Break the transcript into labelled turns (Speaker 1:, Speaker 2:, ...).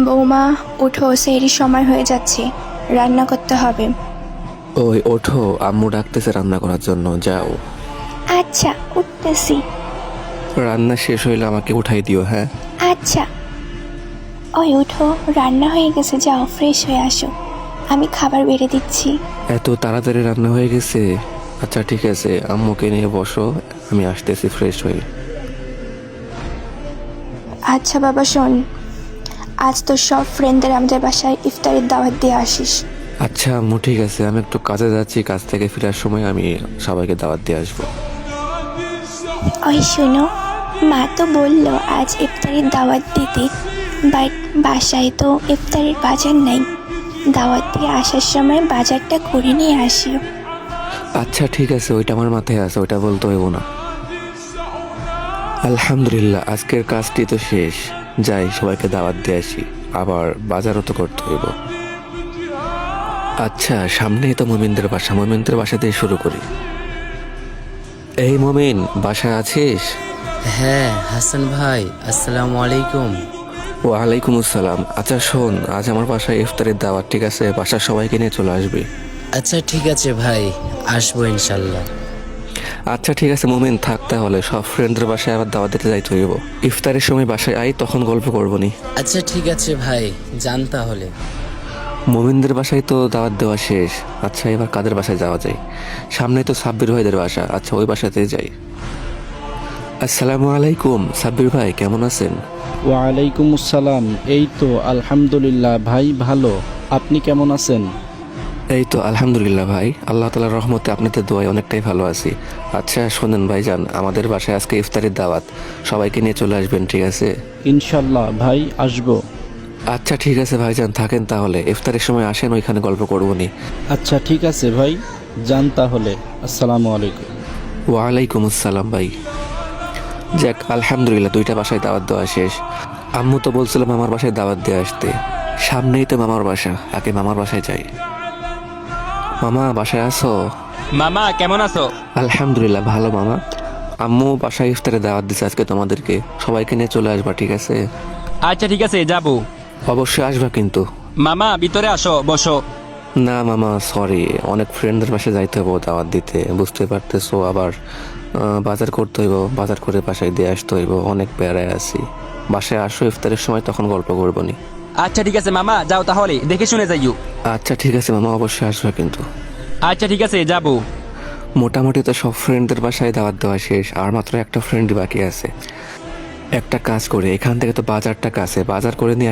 Speaker 1: বৌমা উঠো, সেহরির সময় হয়ে যাচ্ছে, রান্না করতে হবে।
Speaker 2: ওই ওঠো, আম্মু ডাকতেছে রান্না করার জন্য, যাও।
Speaker 1: আচ্ছা, উঠতেছি।
Speaker 2: রান্না শেষ হইলে আমাকে উঠাই দিও, হ্যাঁ?
Speaker 1: আচ্ছা। ওই উঠো, রান্না হয়ে গেছে, যাও ফ্রেশ হয়ে আসো, আমি খাবার বেড়ে দিচ্ছি।
Speaker 2: এত তাড়াতাড়ি রান্না হয়ে গেছে? আচ্ছা ঠিক আছে, আম্মুকে নিয়ে বসো, আমি আসতেছি ফ্রেশ হয়ে।
Speaker 1: আচ্ছা বাবা শোন, আজ তো সব ফ্রেন্ডদের আমাদের বাসায় ইফতারের দাওয়াত দিয়ে আসিস।
Speaker 2: আচ্ছা আম্মু ঠিক আছে, আমি একটু কাজে যাচ্ছি, কাজ থেকে ফেরার সময় আমি সবাইকে দাওয়াত দিয়ে আসবো।
Speaker 1: ওই শোনো, মা তো বললো আজ ইফতারের দাওয়াত দিতে, বাট বাসায় তো ইফতারের বাজার নাই। দাওয়াত দিয়ে আসার সময় বাজারটা করে নিয়ে আসিও।
Speaker 2: আচ্ছা ঠিক আছে, ওইটা আমার মাথায় আছে, ওইটা বলতে হইব না। আলহামদুলিল্লাহ, আজকের কাজটি তো শেষ, যাই সবাইকে দাওয়াত দিয়ে আসি, আবার বাজারও তো করতে হইব। আচ্ছা সামনেই তো মোমিনদের বাসা, মোমিনদের বাসা দিয়ে শুরু করি। এই মোমিন, বাসায় আছিস?
Speaker 3: হ্যাঁ হাসান ভাই, আসসালামু আলাইকুম।
Speaker 2: ওয়ালাইকুম আসসালাম। আচ্ছা শোন, আজ আমার বাসায় ইফতারের দাওয়াত, ঠিক আছে? বাসার সবাইকে নিয়ে চলে আসবি।
Speaker 3: আচ্ছা ঠিক আছে ভাই, আসবো ইনশাল্লাহ।
Speaker 2: আচ্ছা ঠিক আছে মোমিন, থাক তাহলে, সব ফ্রেন্ডদের বাসায় আবার দাওয়াত দিতে যাইতে হইব। ইফতারের সময় বাসায় আই, তখন গল্প করবো নি।
Speaker 3: আচ্ছা ঠিক আছে ভাই, যান তাহলে।
Speaker 2: মোমিনদের বাসায় তো দাওয়াত দেওয়া শেষ। আচ্ছা এবার কাদের বাসায় যাওয়া যায়? সামনে তো সাব্বির ভাইদের বাসা, আচ্ছা ওই বাসাতে যাই। আসসালামু আলাইকুম, সাব্বির ভাই কেমন আছেন?
Speaker 4: ওয়ালাইকুম আসসালাম। এই তো আলহামদুলিল্লাহ ভাই, ভালো। আপনি কেমন আছেন?
Speaker 2: এই তো আলহামদুলিল্লাহ ভাই, আল্লাহ তাআলার রহমতে আপনাদের দোয়ায় অনেকটাই ভালো আছি। আচ্ছা শোনেন ভাইজান, আমাদের বাসায় আজকে ইফতারের দাওয়াত, সবাইকে নিয়ে চলে আসবেন, ঠিক আছে?
Speaker 4: ইনশাল্লাহ ভাই, আসবো।
Speaker 2: আচ্ছা ঠিক আছে ভাইজান, থাকেন তাহলে, ইফতারের সময় আসেন, ওইখানে গল্প করবো নি।
Speaker 4: আচ্ছা ঠিক আছে ভাই, যান তাহলে। আসসালামু আলাইকুম।
Speaker 2: ওয়ালাইকুম আসসালাম ভাই। যাক আলহামদুলিল্লাহ, দুইটা বাসায় দাওয়াত দেওয়া শেষ। আম্মু তো বলছিলাম আমার বাসায় দাওয়াত দিয়ে আসতে, সামনেই তো মামার বাসা, আগে মামার বাসায় যাই। মামা বাসায় আছো?
Speaker 5: মামা কেমন আছো?
Speaker 2: আলহামদুলিল্লাহ ভালো মামা। আম্মু বাসায় ইফতারে দাওয়াত দিচ্ছে আজকে তোমাদেরকে, সবাইকে নিয়ে চলে আসবা, ঠিক আছে?
Speaker 5: আচ্ছা ঠিক আছে, যাবো।
Speaker 2: অবশ্যই আসবা কিন্তু।
Speaker 5: মামা ভিতরে আসো, বসো।
Speaker 2: না মামা সরি, অনেক ফ্রেন্ডদের বাসায় যাইতে হবো দাওয়াত দিতে, বুঝতে পারতেছো, আবার বাজার করতে হইব, বাজার করে বাসায় দিয়ে আসতে হইব, অনেক প্যারায় আছি। বাসায় আসো ইফতারের সময়, তখন গল্প করবো নি।
Speaker 5: আচ্ছা ঠিক আছে মামা, যাও তাহলে, দেখে শুনে যাইও।
Speaker 2: আচ্ছা ঠিক আছে মামা, অবশ্যই আসবে কিন্তু।
Speaker 5: আচ্ছা ঠিক আছে, যাবো।
Speaker 2: মোটামুটি তো সব ফ্রেন্ডদের বাসায় দাওয়াত দেওয়া শেষ, আর মাত্র একটা ফ্রেন্ডই বাকি আছে। একটা কাজ করে, এখান থেকে তো বাজারটা কাছে, বাজার করে নিয়ে